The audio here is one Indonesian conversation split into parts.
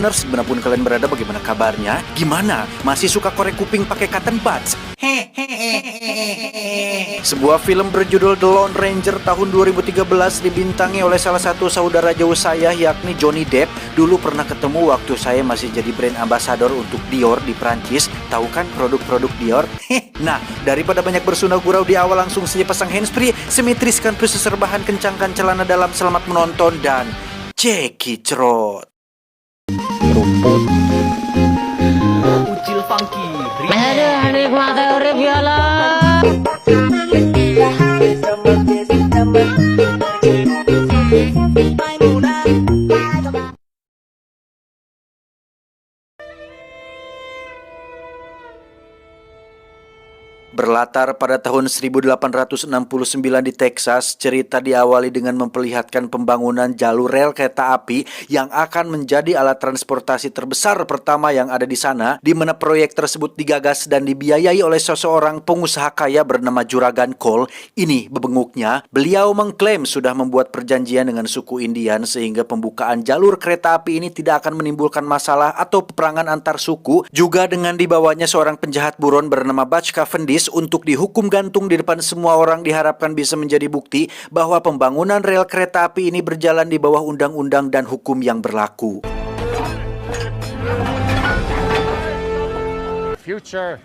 listeners, dimanapun kalian berada, bagaimana kabarnya? Gimana? Masih suka korek kuping pakai cotton buds? Sebuah film berjudul The Lone Ranger tahun 2013 dibintangi oleh salah satu saudara jauh saya, yakni Johnny Depp. Dulu pernah ketemu waktu saya masih jadi brand ambassador untuk Dior di Prancis. Tahu kan produk-produk Dior? Nah, daripada banyak bersunah gurau di awal, langsung saja pasang handsfree, simetriskan plus serbahan, kencangkan celana dalam, selamat menonton dan cekicrot. Ucil funky. Nikmati urip ya lah. Berlatar pada tahun 1869 di Texas, cerita diawali dengan memperlihatkan pembangunan jalur rel kereta api yang akan menjadi alat transportasi terbesar pertama yang ada di sana, di mana proyek tersebut digagas dan dibiayai oleh seseorang pengusaha kaya bernama Juragan Cole. Ini bebenguknya, beliau mengklaim sudah membuat perjanjian dengan suku Indian sehingga pembukaan jalur kereta api ini tidak akan menimbulkan masalah atau peperangan antar suku. Juga dengan dibawanya seorang penjahat buron bernama Butch Cavendish untuk dihukum gantung di depan semua orang, diharapkan bisa menjadi bukti bahwa pembangunan rel kereta api ini berjalan di bawah undang-undang dan hukum yang berlaku. Future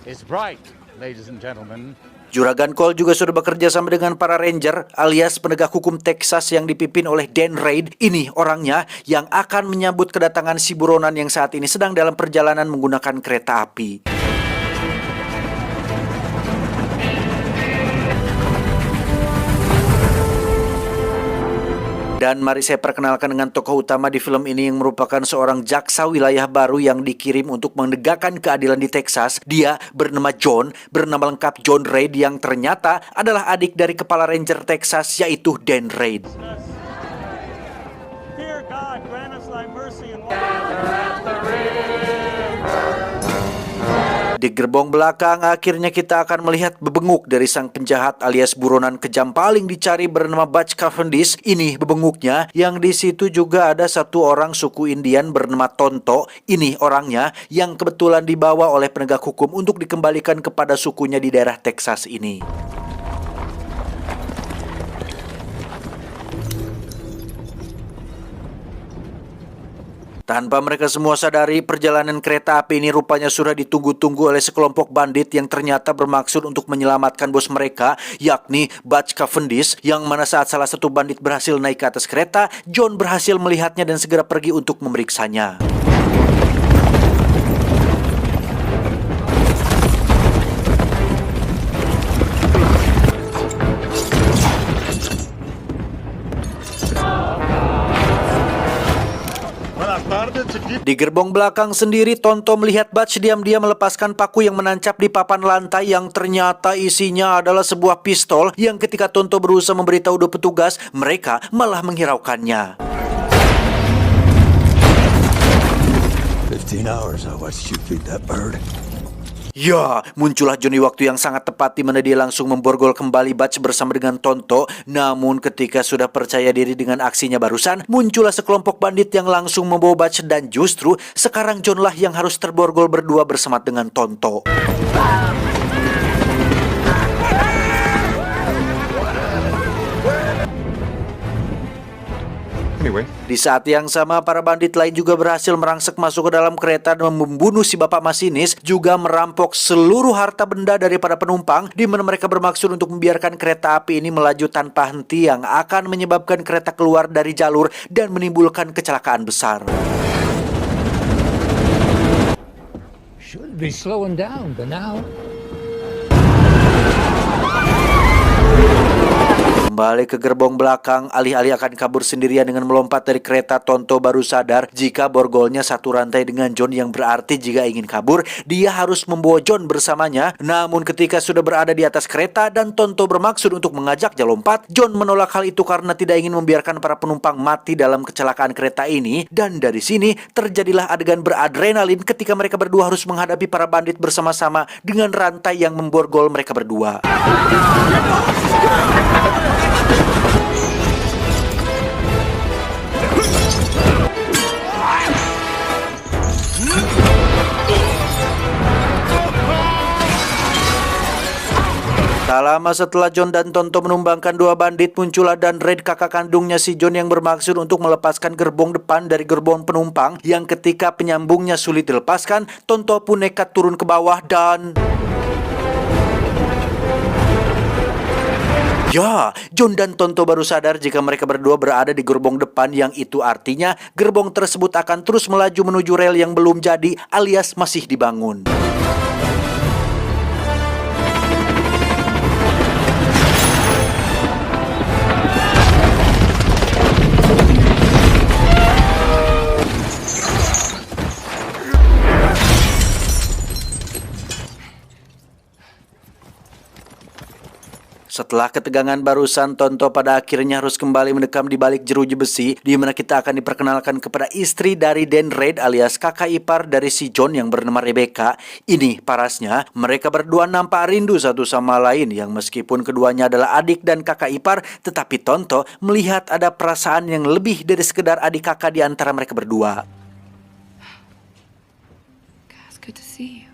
is bright, ladies and gentlemen. Juragan Cole juga sudah bekerja sama dengan para ranger alias penegak hukum Texas yang dipimpin oleh Dan Reid. Ini orangnya yang akan menyambut kedatangan si buronan yang saat ini sedang dalam perjalanan menggunakan kereta api. Dan mari saya perkenalkan dengan tokoh utama di film ini yang merupakan seorang jaksa wilayah baru yang dikirim untuk menegakkan keadilan di Texas. Dia bernama John, bernama lengkap John Reid, yang ternyata adalah adik dari kepala ranger Texas, yaitu Dan Reid. Dear God, grant us thy mercy and Di gerbong belakang akhirnya kita akan melihat bebenguk dari sang penjahat alias buronan kejam paling dicari bernama Butch Cavendish. Ini bebenguknya, yang di situ juga ada satu orang suku Indian bernama Tonto. Ini orangnya yang kebetulan dibawa oleh penegak hukum untuk dikembalikan kepada sukunya di daerah Texas ini. Tanpa mereka semua sadari, perjalanan kereta api ini rupanya sudah ditunggu-tunggu oleh sekelompok bandit yang ternyata bermaksud untuk menyelamatkan bos mereka, yakni Butch Cavendish, yang mana saat salah satu bandit berhasil naik ke atas kereta, John berhasil melihatnya dan segera pergi untuk memeriksanya. Di gerbong belakang sendiri, Tonto melihat Butch diam-diam melepaskan paku yang menancap di papan lantai yang ternyata isinya adalah sebuah pistol yang ketika Tonto berusaha memberitahu dua petugas, mereka malah menghiraukannya. 15 hours I watched you feed that bird. Ya, muncullah Johnny waktu yang sangat tepat di mana dia langsung memborgol kembali Butch bersama dengan Tonto. Namun ketika sudah percaya diri dengan aksinya barusan, muncullah sekelompok bandit yang langsung membawa Butch, dan justru sekarang John lah yang harus terborgol berdua bersama dengan Tonto. Di saat yang sama, para bandit lain juga berhasil merangsek masuk ke dalam kereta dan membunuh si bapak masinis, juga merampok seluruh harta benda daripada penumpang, di mana mereka bermaksud untuk membiarkan kereta api ini melaju tanpa henti yang akan menyebabkan kereta keluar dari jalur dan menimbulkan kecelakaan besar. Should be slowing down, but now. Kembali ke gerbong belakang, alih-alih akan kabur sendirian dengan melompat dari kereta, Tonto baru sadar jika borgolnya satu rantai dengan John, yang berarti jika ingin kabur, dia harus membawa John bersamanya. Namun ketika sudah berada di atas kereta dan Tonto bermaksud untuk mengajaknya lompat, John menolak hal itu karena tidak ingin membiarkan para penumpang mati dalam kecelakaan kereta ini. Dan dari sini terjadilah adegan beradrenalin ketika mereka berdua harus menghadapi para bandit bersama-sama dengan rantai yang memborgol mereka berdua. Tak lama setelah John dan Tonto menumbangkan dua bandit, muncullah dan Red, kakak kandungnya si John, yang bermaksud untuk melepaskan gerbong depan dari gerbong penumpang, yang ketika penyambungnya sulit dilepaskan, Tonto pun nekat turun ke bawah dan... Ya, John dan Tonto baru sadar jika mereka berdua berada di gerbong depan, yang itu artinya gerbong tersebut akan terus melaju menuju rel yang belum jadi alias masih dibangun. Setelah ketegangan barusan, Tonto pada akhirnya harus kembali mendekam di balik jeruji besi, di mana kita akan diperkenalkan kepada istri dari Dan Red alias kakak ipar dari si John yang bernama Rebecca. Ini parasnya, mereka berdua nampak rindu satu sama lain, yang meskipun keduanya adalah adik dan kakak ipar, tetapi Tonto melihat ada perasaan yang lebih dari sekedar adik kakak di antara mereka berdua. It's good to see you.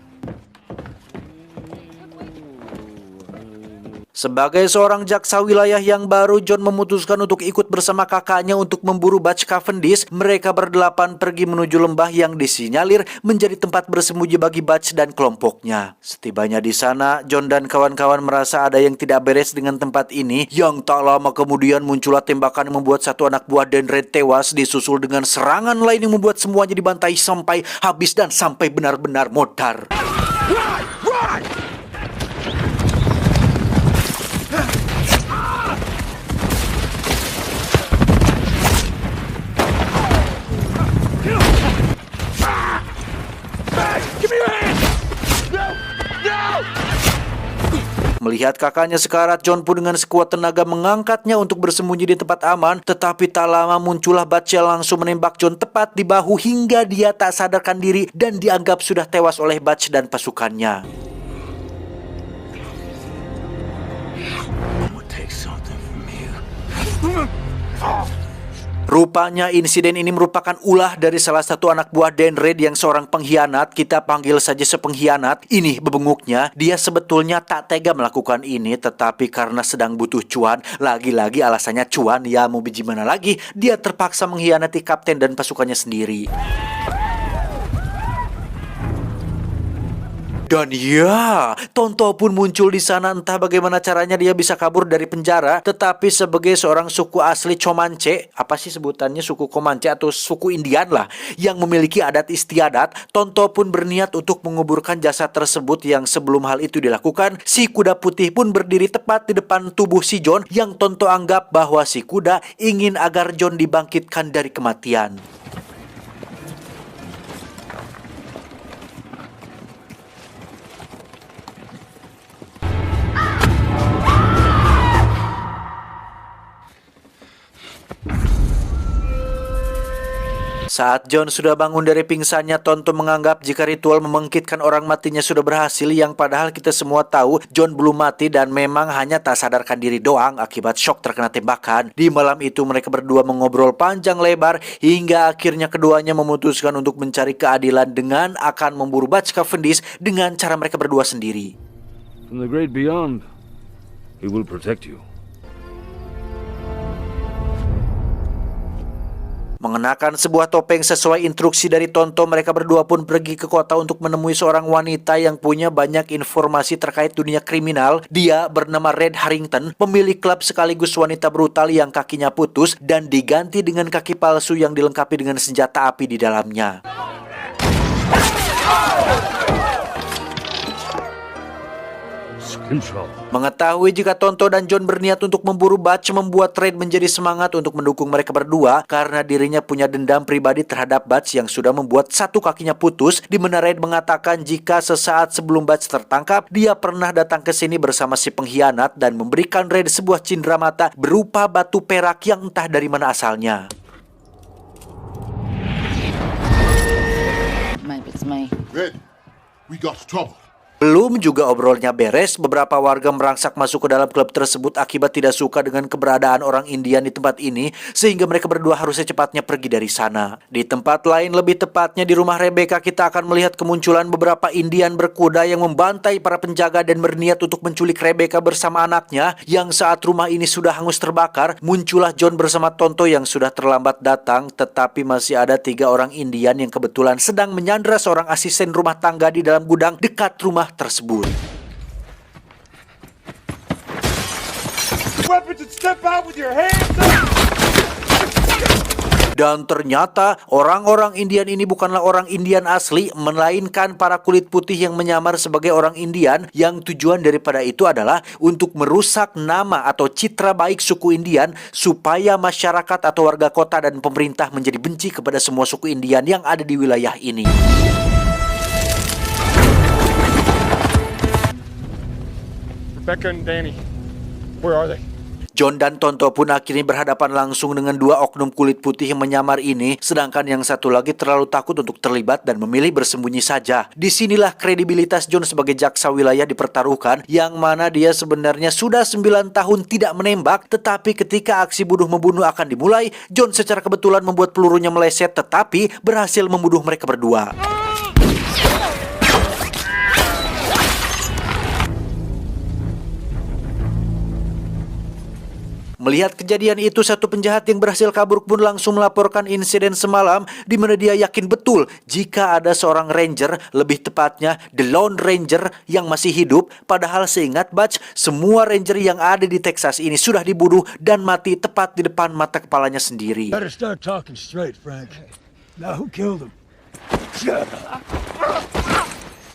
Sebagai seorang jaksa wilayah yang baru, John memutuskan untuk ikut bersama kakaknya untuk memburu Butch Cavendish. Mereka berdelapan pergi menuju lembah yang disinyalir menjadi tempat bersembunyi bagi Butch dan kelompoknya. Setibanya di sana, John dan kawan-kawan merasa ada yang tidak beres dengan tempat ini. Yang tak lama kemudian muncullah tembakan yang membuat satu anak buah Dan Red tewas, disusul dengan serangan lain yang membuat semuanya dibantai sampai habis dan sampai benar-benar modar. Melihat kakaknya sekarat, John pun dengan sekuat tenaga mengangkatnya untuk bersembunyi di tempat aman. Tetapi tak lama muncullah Butch yang langsung menembak John tepat di bahu hingga dia tak sadarkan diri dan dianggap sudah tewas oleh Butch dan pasukannya. Rupanya insiden ini merupakan ulah dari salah satu anak buah Dan Red yang seorang pengkhianat. Kita panggil saja sepengkhianat. Ini bebenguknya, dia sebetulnya tak tega melakukan ini, tetapi karena sedang butuh cuan, lagi-lagi alasannya cuan, ya mau biji mana lagi, dia terpaksa mengkhianati kapten dan pasukannya sendiri. Dan ya, Tonto pun muncul di sana. Entah bagaimana caranya dia bisa kabur dari penjara, tetapi sebagai seorang suku asli Comanche, apa sih sebutannya, suku Comanche atau suku Indian lah, yang memiliki adat istiadat, Tonto pun berniat untuk menguburkan jasad tersebut. Yang sebelum hal itu dilakukan, si kuda putih pun berdiri tepat di depan tubuh si John, yang Tonto anggap bahwa si kuda ingin agar John dibangkitkan dari kematian. Saat John sudah bangun dari pingsannya, Tonto menganggap jika ritual membangkitkan orang matinya sudah berhasil, yang padahal kita semua tahu John belum mati dan memang hanya tak sadarkan diri doang akibat shock terkena tembakan. Di malam itu mereka berdua mengobrol panjang lebar hingga akhirnya keduanya memutuskan untuk mencari keadilan dengan akan memburu Butch Cavendish dengan cara mereka berdua sendiri. From the great beyond, he will protect you. Mengenakan sebuah topeng sesuai instruksi dari Tonto, mereka berdua pun pergi ke kota untuk menemui seorang wanita yang punya banyak informasi terkait dunia kriminal. Dia bernama Red Harrington, pemilik klub sekaligus wanita brutal yang kakinya putus dan diganti dengan kaki palsu yang dilengkapi dengan senjata api di dalamnya. Mengetahui jika Tonto dan John berniat untuk memburu Butch membuat Red menjadi semangat untuk mendukung mereka berdua karena dirinya punya dendam pribadi terhadap Butch yang sudah membuat satu kakinya putus, di mana Red mengatakan jika sesaat sebelum Butch tertangkap, dia pernah datang ke sini bersama si pengkhianat dan memberikan Red sebuah cindera mata berupa batu perak yang entah dari mana asalnya. Maybe it's me. Red, we got trouble. Belum juga obrolnya beres, beberapa warga merangsak masuk ke dalam klub tersebut akibat tidak suka dengan keberadaan orang Indian di tempat ini, sehingga mereka berdua harus secepatnya pergi dari sana. Di tempat lain, lebih tepatnya di rumah Rebecca, kita akan melihat kemunculan beberapa Indian berkuda yang membantai para penjaga dan berniat untuk menculik Rebecca bersama anaknya, yang saat rumah ini sudah hangus terbakar, muncullah John bersama Tonto yang sudah terlambat datang, tetapi masih ada 3 orang Indian yang kebetulan sedang menyandra seorang asisten rumah tangga di dalam gudang dekat rumah tersebut. Dan ternyata orang-orang Indian ini bukanlah orang Indian asli, melainkan para kulit putih yang menyamar sebagai orang Indian, yang tujuan daripada itu adalah untuk merusak nama atau citra baik suku Indian, supaya masyarakat atau warga kota dan pemerintah menjadi benci kepada semua suku Indian yang ada di wilayah ini. Rebecca and Danny, where are they? John dan Tonto pun akhirnya berhadapan langsung dengan 2 oknum kulit putih yang menyamar ini, sedangkan yang satu lagi terlalu takut untuk terlibat dan memilih bersembunyi saja. Disinilah kredibilitas John sebagai jaksa wilayah dipertaruhkan, yang mana dia sebenarnya sudah 9 tahun tidak menembak, tetapi ketika aksi bunuh-membunuh akan dimulai, John secara kebetulan membuat pelurunya meleset tetapi berhasil membunuh mereka berdua. Melihat kejadian itu, satu penjahat yang berhasil kabur pun langsung melaporkan insiden semalam, di mana dia yakin betul jika ada seorang ranger, lebih tepatnya The Lone Ranger, yang masih hidup. Padahal seingat Butch, semua ranger yang ada di Texas ini sudah dibunuh dan mati tepat di depan mata kepalanya sendiri. Better start talking straight, Frank. Now who killed him? Shut up.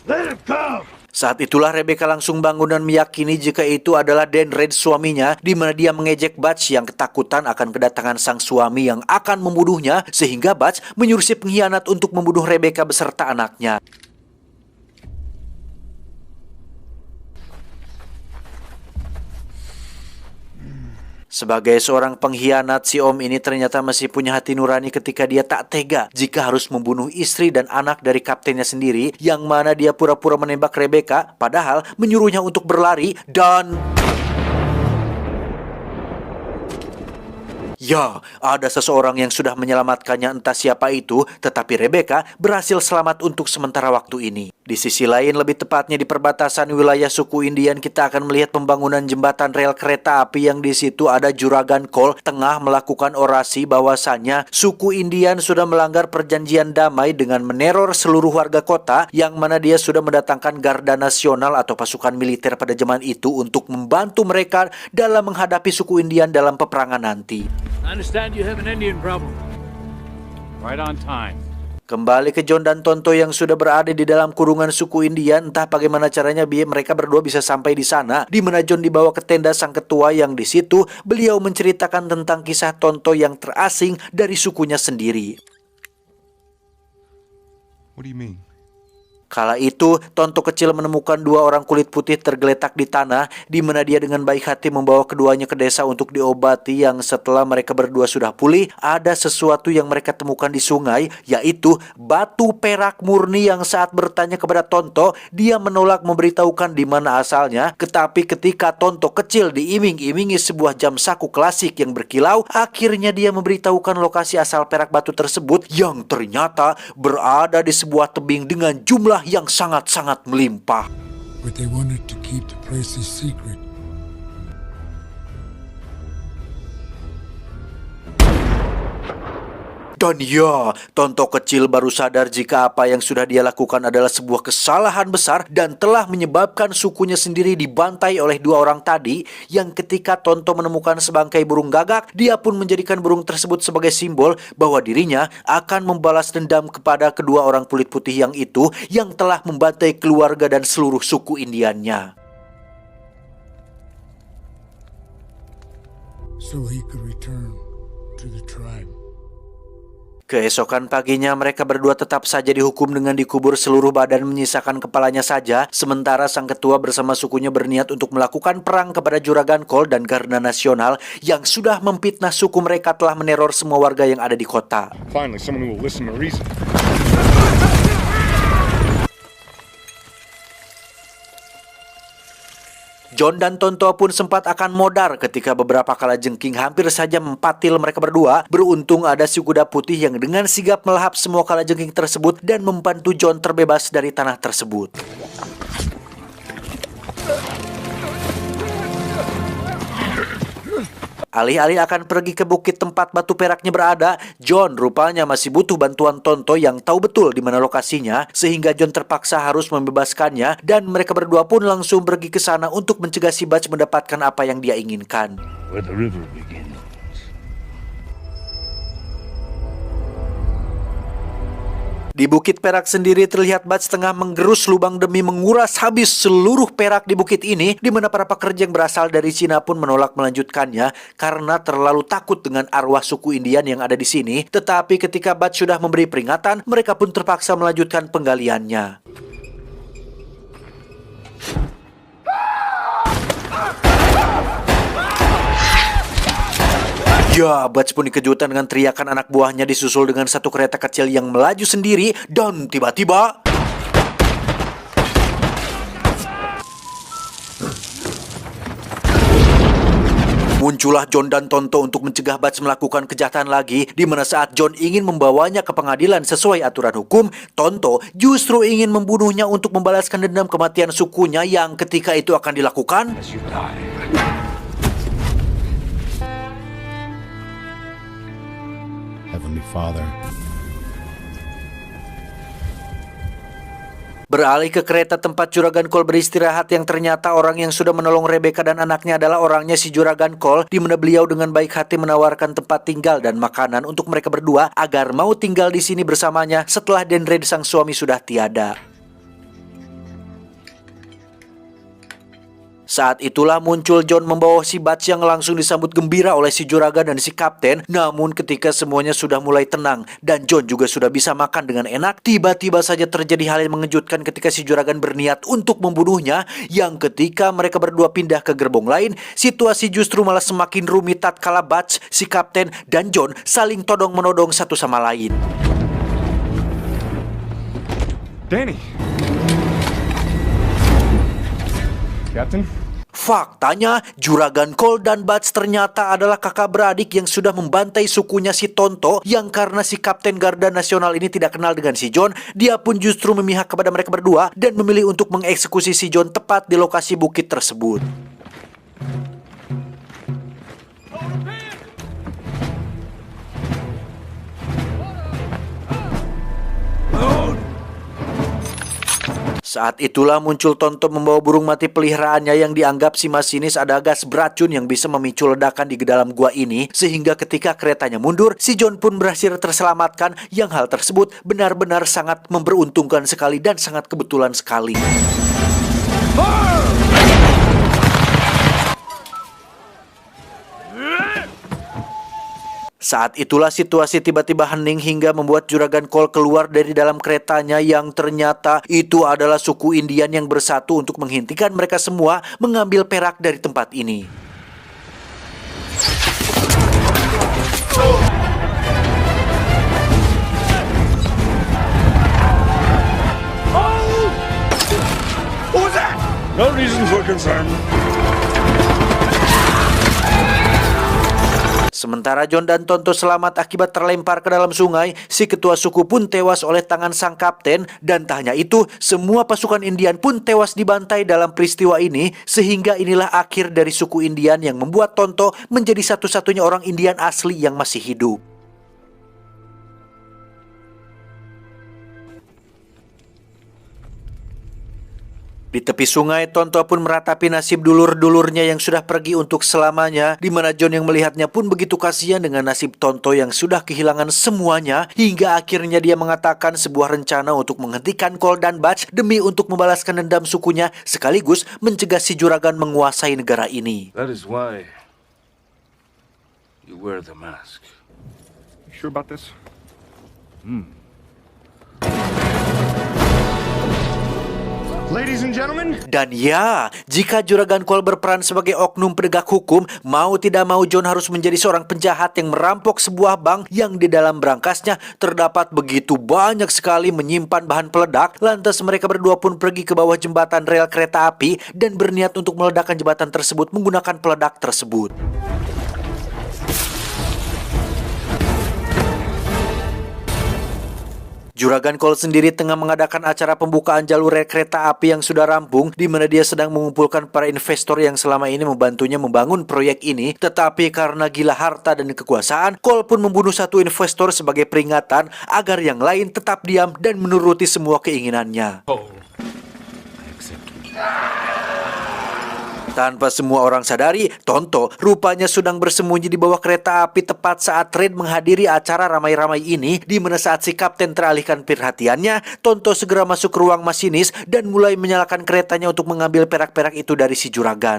Let him come. Saat itulah Rebecca langsung bangun dan meyakini jika itu adalah Dan Red, suaminya, di mana dia mengejek Butch yang ketakutan akan kedatangan sang suami yang akan membunuhnya, sehingga Butch menyuruh si pengkhianat untuk membunuh Rebecca beserta anaknya. Sebagai seorang pengkhianat, si Om ini ternyata masih punya hati nurani ketika dia tak tega jika harus membunuh istri dan anak dari kaptennya sendiri, yang mana dia pura-pura menembak Rebecca, padahal menyuruhnya untuk berlari dan... Ya, ada seseorang yang sudah menyelamatkannya, entah siapa itu, tetapi Rebecca berhasil selamat untuk sementara waktu ini. Di sisi lain, lebih tepatnya di perbatasan wilayah suku Indian, kita akan melihat pembangunan jembatan rel kereta api yang di situ ada Juragan Cole tengah melakukan orasi bahwasannya suku Indian sudah melanggar perjanjian damai dengan meneror seluruh warga kota, yang mana dia sudah mendatangkan Garda Nasional atau pasukan militer pada zaman itu untuk membantu mereka dalam menghadapi suku Indian dalam peperangan nanti. I understand you have an Indian problem. Right on time. Kembali ke John dan Tonto yang sudah berada di dalam kurungan suku Indian, entah bagaimana caranya mereka berdua bisa sampai di sana, di mana John dibawa ke tenda sang ketua, yang di situ beliau menceritakan tentang kisah Tonto yang terasing dari sukunya sendiri. What do you mean? Kala itu, Tonto kecil menemukan 2 orang kulit putih tergeletak di tanah, di mana dia dengan baik hati membawa keduanya ke desa untuk diobati, yang setelah mereka berdua sudah pulih, ada sesuatu yang mereka temukan di sungai, yaitu batu perak murni, yang saat bertanya kepada Tonto, dia menolak memberitahukan di mana asalnya. Tetapi ketika Tonto kecil diiming-imingi sebuah jam saku klasik yang berkilau, akhirnya dia memberitahukan lokasi asal perak batu tersebut, yang ternyata berada di sebuah tebing dengan jumlah yang sangat-sangat melimpah. But they wanted to keep the place a secret. Dan ya, Tonto kecil baru sadar jika apa yang sudah dia lakukan adalah sebuah kesalahan besar dan telah menyebabkan sukunya sendiri dibantai oleh 2 orang tadi, yang ketika Tonto menemukan sebangkai burung gagak, dia pun menjadikan burung tersebut sebagai simbol bahwa dirinya akan membalas dendam kepada kedua orang kulit putih yang itu, yang telah membantai keluarga dan seluruh suku Indiannya. So he could return to the tribe. Keesokan paginya mereka berdua tetap saja dihukum dengan dikubur seluruh badan menyisakan kepalanya saja, sementara sang ketua bersama sukunya berniat untuk melakukan perang kepada Juragan Cole dan Garda Nasional yang sudah memfitnah suku mereka telah meneror semua warga yang ada di kota. Finally, someone who will listen to reason. John dan Tonto pun sempat akan modar ketika beberapa kalajengking hampir saja mempatil mereka berdua. Beruntung ada si kuda putih yang dengan sigap melahap semua kalajengking tersebut dan membantu John terbebas dari tanah tersebut. Alih-alih akan pergi ke bukit tempat batu peraknya berada, John rupanya masih butuh bantuan Tonto yang tahu betul di mana lokasinya, sehingga John terpaksa harus membebaskannya dan mereka berdua pun langsung pergi ke sana untuk mencegah si Butch mendapatkan apa yang dia inginkan. Where the river begins. Di Bukit Perak sendiri terlihat Butch tengah menggerus lubang demi menguras habis seluruh perak di bukit ini, di mana para pekerja yang berasal dari Cina pun menolak melanjutkannya karena terlalu takut dengan arwah suku Indian yang ada di sini. Tetapi ketika Butch sudah memberi peringatan, mereka pun terpaksa melanjutkan penggaliannya. Ya, Butch pun dikejutkan dengan teriakan anak buahnya disusul dengan satu kereta kecil yang melaju sendiri dan tiba-tiba muncullah John dan Tonto untuk mencegah Butch melakukan kejahatan lagi, di mana saat John ingin membawanya ke pengadilan sesuai aturan hukum, Tonto justru ingin membunuhnya untuk membalaskan dendam kematian sukunya yang ketika itu akan dilakukan. Heavenly Father. Beralih ke kereta tempat Juragan Cole beristirahat yang ternyata orang yang sudah menolong Rebecca dan anaknya adalah orangnya si Juragan Cole, di mana beliau dengan baik hati menawarkan tempat tinggal dan makanan untuk mereka berdua agar mau tinggal di sini bersamanya setelah Dendred sang suami sudah tiada. Saat itulah muncul John membawa si Butch yang langsung disambut gembira oleh si Juragan dan si Kapten. Namun ketika semuanya sudah mulai tenang dan John juga sudah bisa makan dengan enak, tiba-tiba saja terjadi hal yang mengejutkan ketika si Juragan berniat untuk membunuhnya, yang ketika mereka berdua pindah ke gerbong lain, situasi justru malah semakin rumit tatkala Butch, si Kapten, dan John saling todong-menodong satu sama lain. Danny! Captain? Faktanya, Juragan Cole dan Butch ternyata adalah kakak beradik yang sudah membantai sukunya si Tonto, yang karena si Kapten Garda Nasional ini tidak kenal dengan si John, dia pun justru memihak kepada mereka berdua dan memilih untuk mengeksekusi si John tepat di lokasi bukit tersebut. Saat itulah muncul Tonto membawa burung mati peliharaannya yang dianggap si masinis ada gas beracun yang bisa memicu ledakan di dalam gua ini, sehingga ketika keretanya mundur, si John pun berhasil terselamatkan, yang hal tersebut benar-benar sangat memberuntungkan sekali dan sangat kebetulan sekali. Saat itulah situasi tiba-tiba hening hingga membuat Juragan Cole keluar dari dalam keretanya, yang ternyata itu adalah suku Indian yang bersatu untuk menghentikan mereka semua mengambil perak dari tempat ini. No reason for concern. Sementara John dan Tonto selamat akibat terlempar ke dalam sungai, si ketua suku pun tewas oleh tangan sang kapten, dan tak hanya itu, semua pasukan Indian pun tewas dibantai dalam peristiwa ini, sehingga inilah akhir dari suku Indian yang membuat Tonto menjadi satu-satunya orang Indian asli yang masih hidup. Di tepi sungai, Tonto pun meratapi nasib dulur-dulurnya yang sudah pergi untuk selamanya, di mana John yang melihatnya pun begitu kasihan dengan nasib Tonto yang sudah kehilangan semuanya, hingga akhirnya dia mengatakan sebuah rencana untuk menghentikan Cole dan Butch demi untuk membalaskan dendam sukunya, sekaligus mencegah si Juragan menguasai negara ini. That is why you wear the mask. You sure about this? Ladies and gentlemen, Dan ya, jika Juragan Cole berperan sebagai oknum penegak hukum, mau tidak mau John harus menjadi seorang penjahat yang merampok sebuah bank yang di dalam berangkasnya terdapat begitu banyak sekali menyimpan bahan peledak. Lantas mereka berdua pun pergi ke bawah jembatan rel kereta api dan berniat untuk meledakkan jembatan tersebut menggunakan peledak tersebut. Juragan Cole sendiri tengah mengadakan acara pembukaan jalur rel kereta api yang sudah rampung, di mana dia sedang mengumpulkan para investor yang selama ini membantunya membangun proyek ini. Tetapi karena gila harta dan kekuasaan, Cole pun membunuh satu investor sebagai peringatan agar yang lain tetap diam dan menuruti semua keinginannya. Tanpa semua orang sadari, Tonto rupanya sedang bersembunyi di bawah kereta api tepat saat Red menghadiri acara ramai-ramai ini, di mana saat si kapten teralihkan perhatiannya, Tonto segera masuk ke ruang masinis dan mulai menyalakan keretanya untuk mengambil perak-perak itu dari si juragan.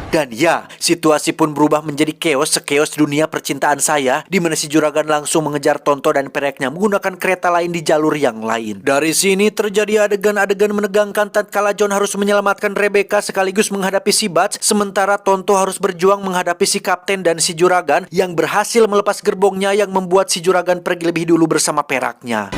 Dan ya, situasi pun berubah menjadi chaos sekeos dunia percintaan saya, di mana si juragan langsung mengejar Tonto dan pereknya menggunakan kereta lain di jalur yang lain. Dari sini terjadi adegan-adegan menegangkan tatkala John harus menyelamatkan Rebecca sekaligus menghadapi si Butch, sementara Tonto harus berjuang menghadapi si kapten dan si juragan yang berhasil melepas gerbongnya yang membuat si juragan pergi lebih dulu bersama peraknya.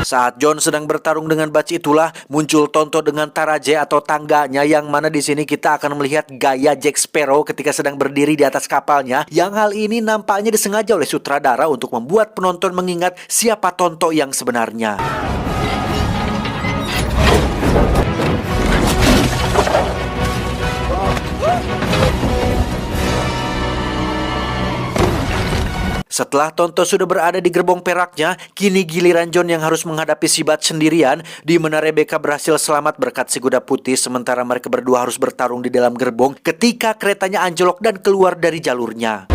Saat John sedang bertarung dengan Butch itulah muncul Tonto dengan Taraje atau tangganya, yang mana di sini kita akan melihat gaya Jack Sparrow ketika sedang berdiri di atas kapalnya, yang hal ini nampaknya disengaja oleh sutradara untuk membuat penonton mengingat siapa Tonto yang sebenarnya. Setelah Tonto sudah berada di gerbong peraknya, kini giliran John yang harus menghadapi si Butch sendirian, di mana Rebecca berhasil selamat berkat si kuda putih, sementara mereka berdua harus bertarung di dalam gerbong ketika keretanya anjlok dan keluar dari jalurnya.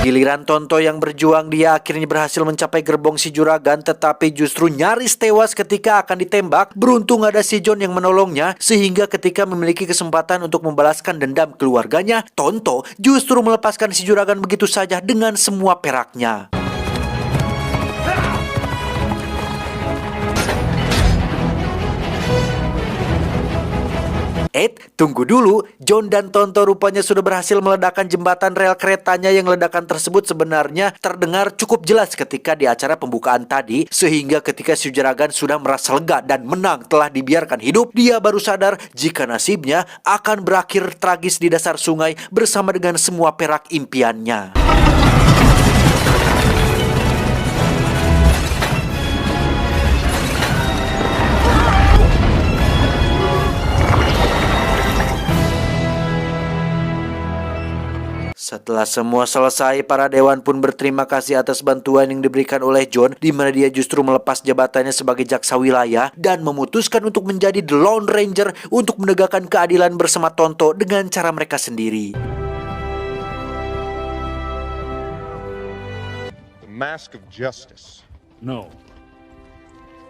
Giliran Tonto yang berjuang, dia akhirnya berhasil mencapai gerbong si juragan, tetapi justru nyaris tewas ketika akan ditembak. Beruntung ada si John yang menolongnya, sehingga ketika memiliki kesempatan untuk membalaskan dendam keluarganya, Tonto justru melepaskan si juragan begitu saja dengan semua peraknya. Tunggu dulu, John dan Tonto rupanya sudah berhasil meledakkan jembatan rel keretanya, yang ledakan tersebut sebenarnya terdengar cukup jelas ketika di acara pembukaan tadi, sehingga ketika si juragan sudah merasa lega dan menang telah dibiarkan hidup, dia baru sadar jika nasibnya akan berakhir tragis di dasar sungai bersama dengan semua perak impiannya. Setelah semua selesai, para dewan pun berterima kasih atas bantuan yang diberikan oleh John, di mana dia justru melepas jabatannya sebagai jaksa wilayah dan memutuskan untuk menjadi The Lone Ranger untuk menegakkan keadilan bersama Tonto dengan cara mereka sendiri. The mask of justice. No.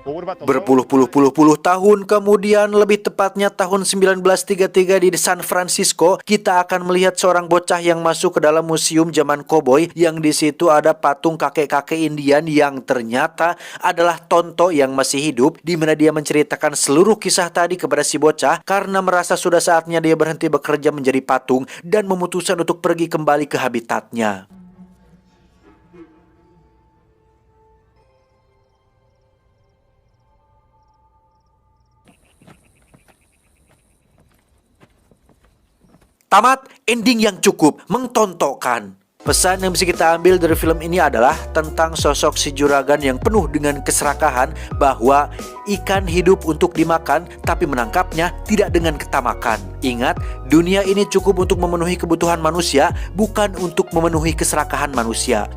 But what about the Berpuluh-puluh tahun kemudian, lebih tepatnya tahun 1933 di San Francisco, kita akan melihat seorang bocah yang masuk ke dalam museum zaman koboi, yang di situ ada patung kakek-kakek Indian yang ternyata adalah Tonto yang masih hidup, di mana dia menceritakan seluruh kisah tadi kepada si bocah karena merasa sudah saatnya dia berhenti bekerja menjadi patung dan memutuskan untuk pergi kembali ke habitatnya. Tamat, ending yang cukup mentontokkan. Pesan yang bisa kita ambil dari film ini adalah tentang sosok si juragan yang penuh dengan keserakahan, bahwa ikan hidup untuk dimakan, tapi menangkapnya tidak dengan ketamakan. Ingat, dunia ini cukup untuk memenuhi kebutuhan manusia, bukan untuk memenuhi keserakahan manusia.